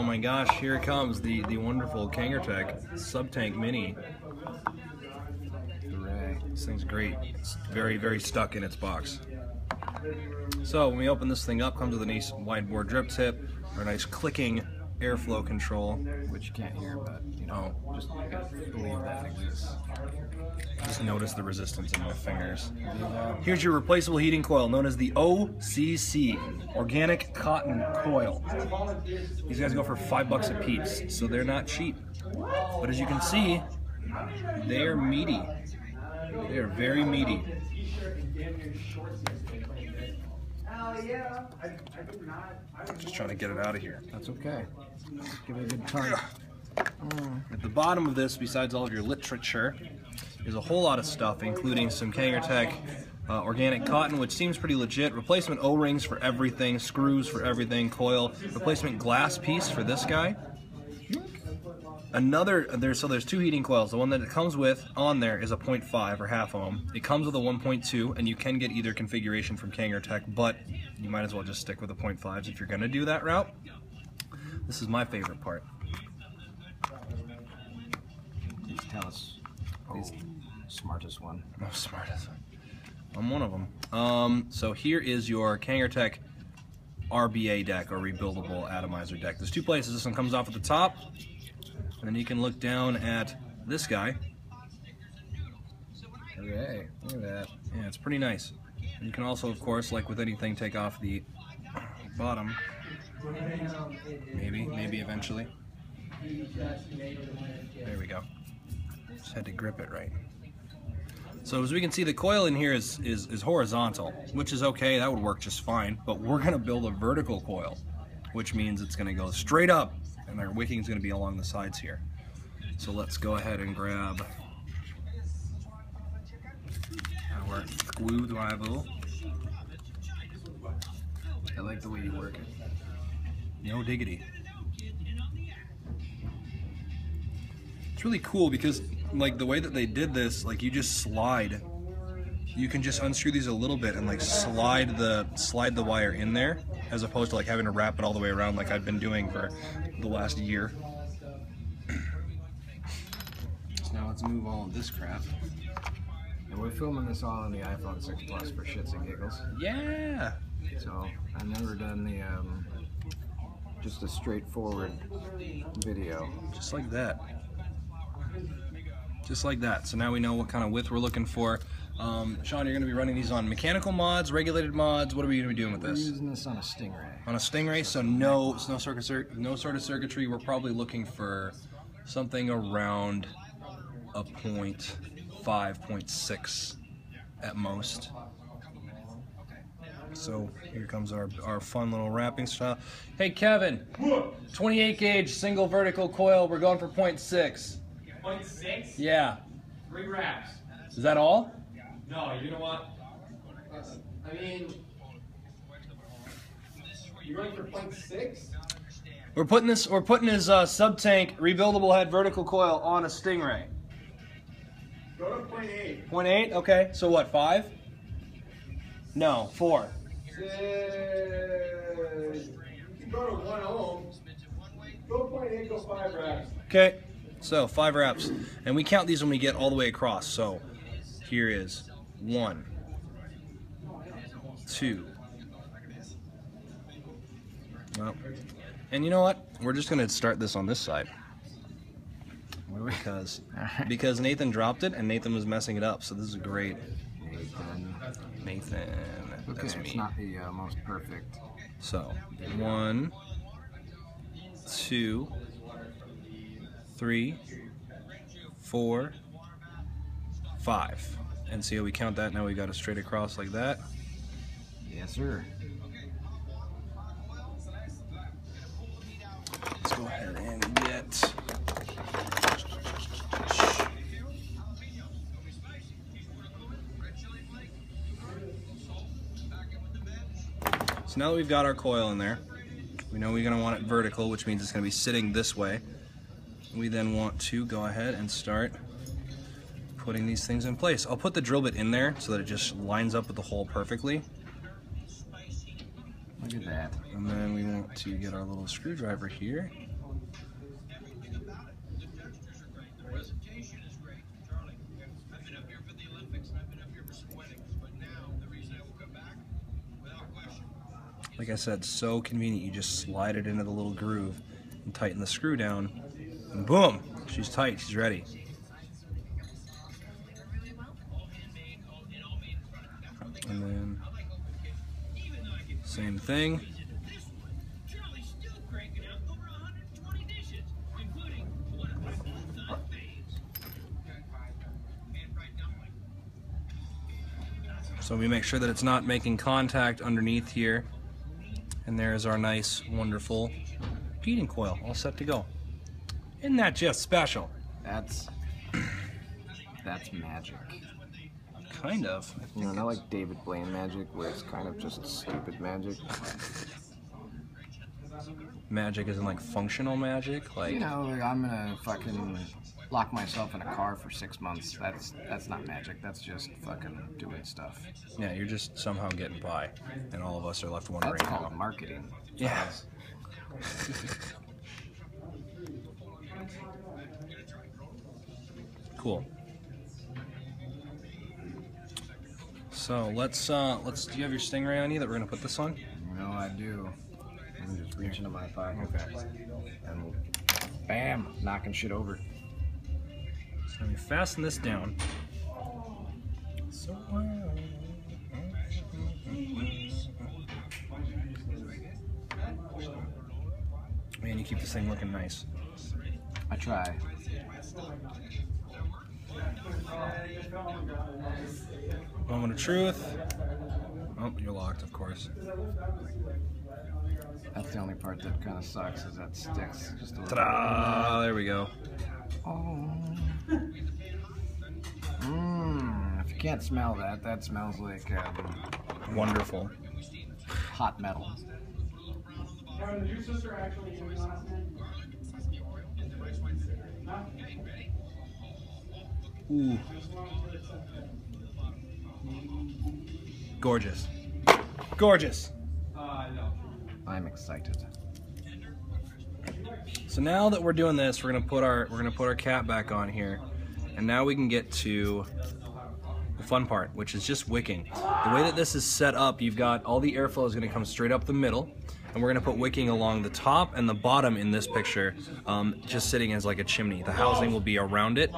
my gosh, here it comes, the wonderful Kangertech subtank mini. Hooray. This thing's great. It's very, very stuck in its box. So when we open this thing up, comes with a nice wide bore drip tip, or a nice clicking airflow control. Which you can't hear, but you know, just believe that exists. Just notice the resistance in my fingers. Here's your replaceable heating coil, known as the OCC, Organic Cotton Coil. These guys go for $5 a piece, so they're not cheap. But as you can see, they are meaty. They are very meaty. Just trying to get it out of here. That's okay. Give it a good time. At the bottom of this, besides all of your literature, is a whole lot of stuff, including some Kangertech organic cotton, which seems pretty legit, replacement O-rings for everything, screws for everything, coil, replacement glass piece for this guy. There's two heating coils. The one that it comes with on there is a 0.5 or half ohm. It comes with a 1.2, and you can get either configuration from Kangertech, but you might as well just stick with the 0.5s if you're going to do that route. This is my favorite part. Please tell us the smartest one. Oh, smartest one. I'm one of them. So here is your Kangertech RBA deck, or rebuildable atomizer deck. There's two places. This one comes off at the top, and then you can look down at this guy. Hooray, look at that. Yeah, it's pretty nice. And you can also, of course, like with anything, take off the bottom. Maybe eventually. There we go. Just had to grip it right. So as we can see, the coil in here is horizontal, which is okay, that would work just fine, but we're gonna build a vertical coil, which means it's gonna go straight up, and our wicking is gonna be along the sides here. So let's go ahead and grab our screwdriver. I like the way you work it. No diggity. It's really cool because, like, the way that they did this, like, you just slide. You can just unscrew these a little bit and like slide the wire in there, as opposed to like having to wrap it all the way around like I've been doing for the last year. So now let's move all of this crap. And we're filming this all on the iPhone 6 Plus for shits and giggles. Yeah. So I've never done the just a straightforward video. Just like that. Just like that. So now we know what kind of width we're looking for. Sean, you're going to be running these on mechanical mods, regulated mods. What are we going to be doing with this? We're using this on a Stingray. On a Stingray, so no sort of circuitry. We're probably looking for something around a 0.5, 0.6 at most. So here comes our fun little wrapping style. Hey Kevin, 28 gauge single vertical coil. We're going for 0.6. 0.6? Yeah. 3 wraps. Is that all? No, you know what? I mean, you're going for 0.6? We're putting his subtank rebuildable head vertical coil on a Stingray. Go to 0.8. 0.8? Okay. So what? 5? No, 4. You can go to 1 ohm. Go 0.8, go 5 wraps. Okay. So 5 wraps, and we count these when we get all the way across. So here is 1, 2. Well, and you know what? We're just gonna start this on this side because Nathan dropped it and Nathan was messing it up. So this is great. Nathan. Okay, That's it's me. not the most perfect. So 1, 2, 3, 4, 5. And see how we count that? Now we got it straight across like that. Yes, sir. Let's go ahead and get... So now that we've got our coil in there, we know we're going to want it vertical, which means it's going to be sitting this way. We then want to go ahead and start putting these things in place. I'll put the drill bit in there so that it just lines up with the hole perfectly. Look at that. And then we want to get our little screwdriver here Like I said, so convenient. You just slide it into the little groove and tighten the screw down, and boom, she's tight, she's ready. And then same thing. So we make sure that it's not making contact underneath here. And there's our nice, wonderful heating coil all set to go. Isn't that just special? That's magic. Kind of. You know, not like David Blaine magic, where it's kind of just stupid magic. Magic isn't like functional magic, like You know, like I'm gonna fucking lock myself in a car for 6 months. That's not magic. That's just fucking doing stuff. yeah, you're just somehow getting by, and all of us are left wondering That's how. called marketing. Yeah. Cool. So let's. Do you have your Stingray on you that we're gonna put this on? You know, I do. I'm just reaching into my pocket. Okay. And we'll, bam, knocking shit over. So we fasten this down. So. Man, you keep this thing looking nice. I try. Moment of truth. Oh, you're locked, of course. That's the only part that kind of sucks, is that sticks just a little. Ta-da! There we go. Oh. If you can't smell that, that smells like Wonderful. hot metal. Kevin, did your sister actually give you last name? Ooh. Gorgeous. Gorgeous. No. I'm excited. So now that we're doing this, we're gonna put our cap back on here, and now we can get to the fun part, which is just wicking. The way that this is set up, you've got all the airflow is gonna come straight up the middle, and we're gonna put wicking along the top and the bottom in this picture, just sitting as like a chimney. The housing will be around it,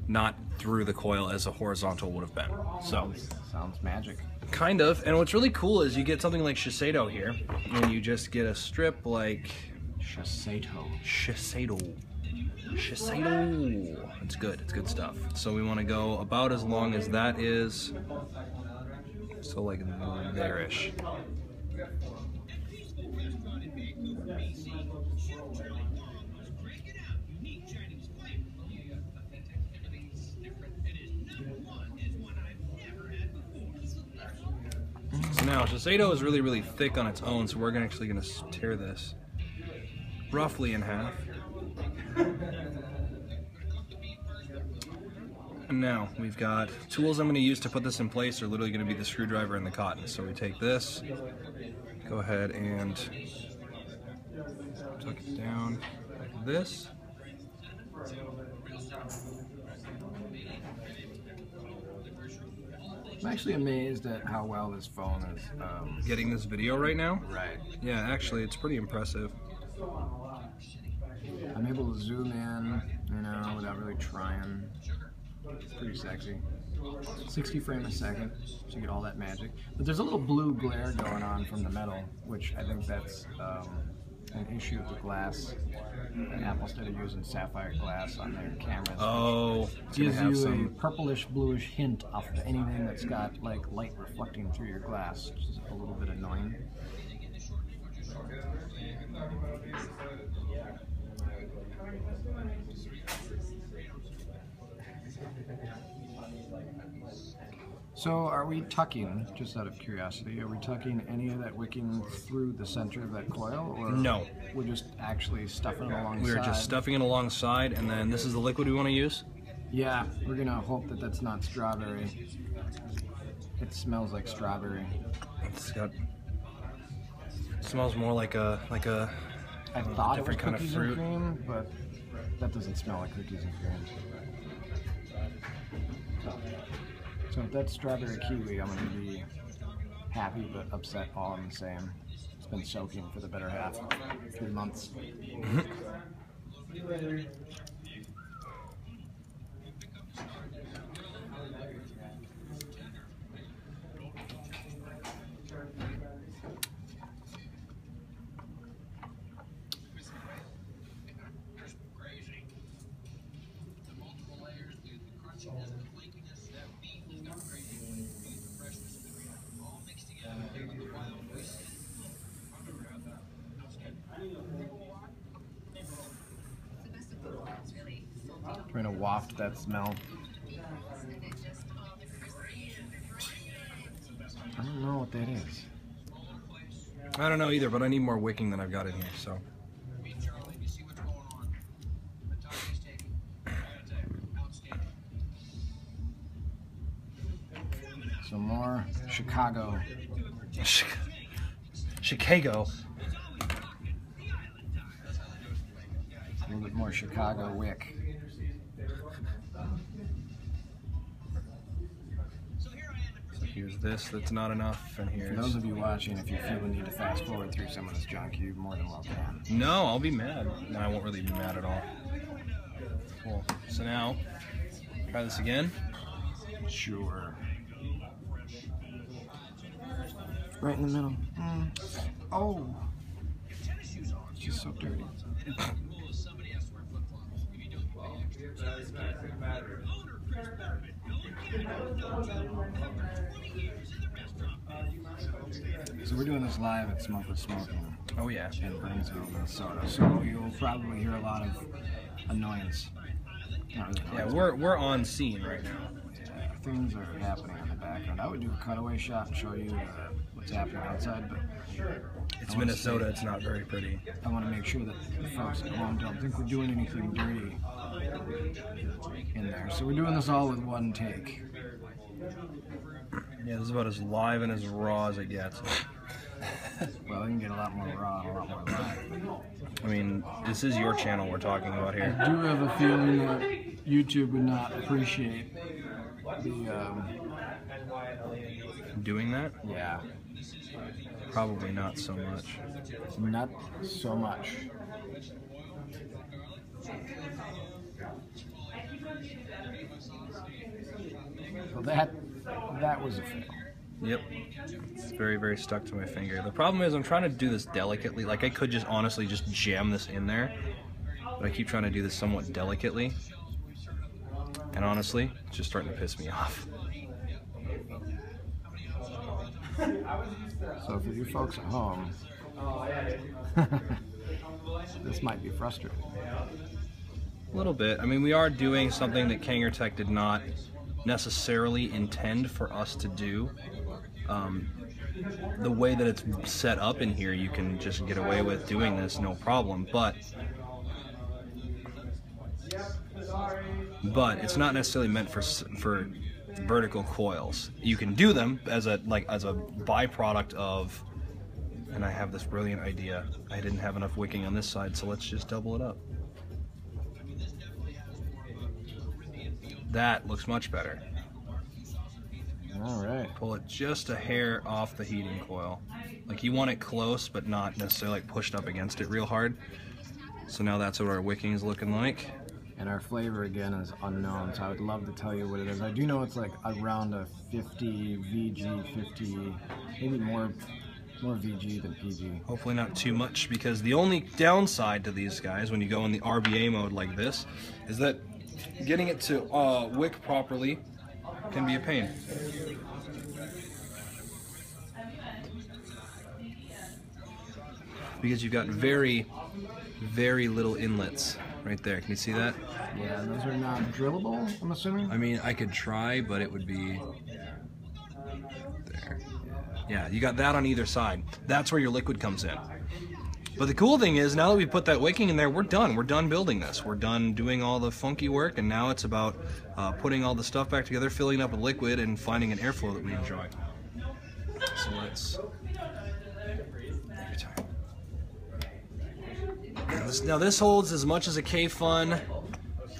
not through the coil as a horizontal would have been. So. Sounds magic. Kind of, and what's really cool is you get something like Shiseido here, and you just get a strip like Shiseido. Shiseido. It's good. It's good stuff. So we want to go about as long as that is. So like there-ish. So now Shiseido is really, really thick on its own, so we're actually going to tear this roughly in half. And now we've got tools I'm going to use to put this in place are literally going to be the screwdriver and the cotton. So we take this, go ahead and tuck it down like this. I'm actually amazed at how well this phone is Getting this video right now? Right. Yeah, actually, it's pretty impressive. I'm able to zoom in, you know, without really trying. It's pretty sexy. 60 frames a second, so you get all that magic. But there's a little blue glare going on from the metal, which I think that's an issue of the glass. And Apple started using sapphire glass on their cameras. Oh, It gives you a purplish bluish hint of anything that's got like light reflecting through your glass, which is a little bit annoying. So are we tucking, just out of curiosity, are we tucking any of that wicking through the center of that coil? Or no. We're just actually stuffing it alongside? We're just stuffing it alongside, and then this is the liquid we want to use? Yeah, we're going to hope that that's not strawberry. It smells like strawberry. It's got... It smells more like a I thought it was different kind of cookies fruit. and cream, but that doesn't smell like cookies and cream. So if that's strawberry kiwi, I'm going to be happy but upset all in the same. It's been soaking for the better half of 3 months. Trying to waft that smell. I don't know what that is. I don't know either, but I need more wicking than I've got in here, so. Some more Chicago. Chicago. A little bit more Chicago wick. So here's this that's not enough, and For here's... those of you watching, if you feel the need to fast forward through some of this junk, you more than well can. No, I'll be mad. No, I won't really be mad at all. Cool. So now, try this again. Sure. Right in the middle. Oh! It's just so dirty. So we're doing this live at Smoke with Smoking. Oh yeah. In Burnsville, Minnesota. So you'll probably hear a lot of annoyance. Not really Yeah, annoyance, we're on scene right now. yeah, things are happening in the background. I would do a cutaway shot and show you what's happening outside, but It's Minnesota, it's not very pretty. I want to make sure that the folks at home don't think we're doing anything dirty in there. So we're doing this all with one take. Yeah, this is about as live and as raw as it gets. Well, we can get a lot more raw and a lot more live. I mean, this is your channel we're talking about I here. do have a feeling that YouTube would not appreciate the, Doing that? yeah, Probably not so much. not so much. Well, that was a fail. Yep. It's very, very stuck to my finger. The problem is I'm trying to do this delicately. Like, I could just honestly just jam this in there, but I keep trying to do this somewhat delicately. And honestly, it's just starting to piss me off. So for you folks at home, this might be frustrating. A little bit. I mean, we are doing something that Kangertech did not necessarily intend for us to do. The way that it's set up in here, you can just get away with doing this, no problem. But it's not necessarily meant for vertical coils. You can do them as a byproduct of. And I have this brilliant idea. I didn't have enough wicking on this side, so let's just double it up. That looks much better. All right. Pull it just a hair off the heating coil. Like, you want it close, but not necessarily like pushed up against it real hard. So now that's what our wicking is looking like. And our flavor again is unknown, so I would love to tell you what it is. I do know it's like around a 50 VG, 50, maybe more VG than PG. Hopefully not too much, because the only downside to these guys when you go in the RBA mode like this is that getting it to wick properly can be a pain. Because you've got very, very little inlets right there. Can you see that? Yeah, those are not drillable, I'm assuming? I mean, I could try, but it would be there. Yeah, you got that on either side. That's where your liquid comes in. But the cool thing is, now that we put that wicking in there, we're done. We're done building this. We're done doing all the funky work, and now it's about putting all the stuff back together, filling it up with liquid, and finding an airflow that we enjoy. So let's... Now this holds as much as a K-Fun,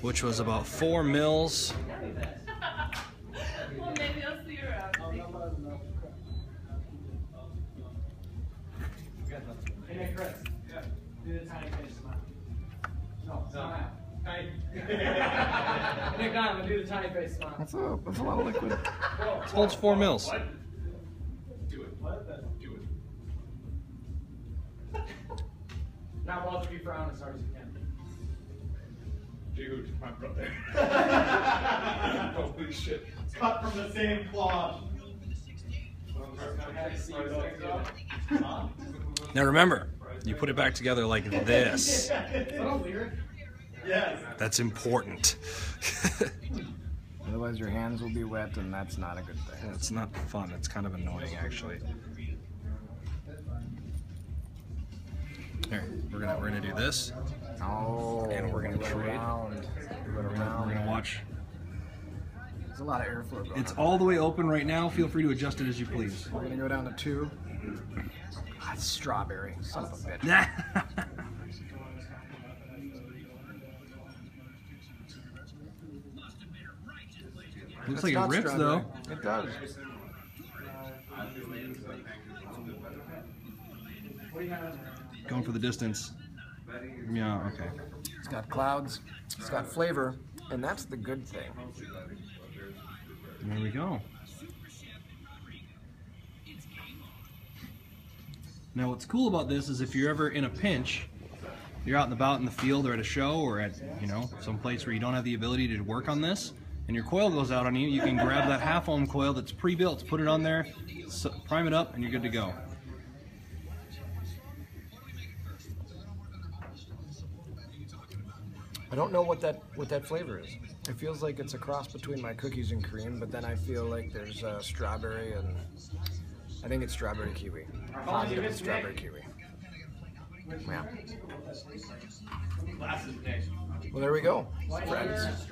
which was about 4 mils. Well, maybe I'll see you around. Do the tiny face smile. No, smile. Nick Diamond, do the tiny face smile. That's a lot of liquid. This holds 4 mils. Do it. Do it. Now both of you frown as hard as you can. Dude, my brother. Holy shit. It's cut from the same cloth. Now remember, you put it back together like this. Yes. That's important. Otherwise your hands will be wet and that's not a good thing. It's not fun. It's kind of annoying, actually. Here, we're gonna do this. Oh, And we're gonna trade. We're gonna watch. There's a lot of airflow going It's on. all the way open right now. Feel free to adjust it as you please. We're gonna go down to 2. Ah, it's strawberry. Son of a bitch. Looks It's like it not rips strawberry. though. It does. Going for the distance. Yeah, okay. It's got clouds. It's got flavor, and that's the good thing. There we go. Now what's cool about this is if you're ever in a pinch, you're out and about in the field or at a show or at, you know, some place where you don't have the ability to work on this, and your coil goes out on you, you can grab that half ohm coil that's pre-built, put it on there, prime it up, and you're good to go. I don't know what that flavor is. It feels like it's a cross between my cookies and cream, but then I feel like there's strawberry and I think it's strawberry kiwi. Positive it's strawberry kiwi. Yeah. Well, there we go, friends.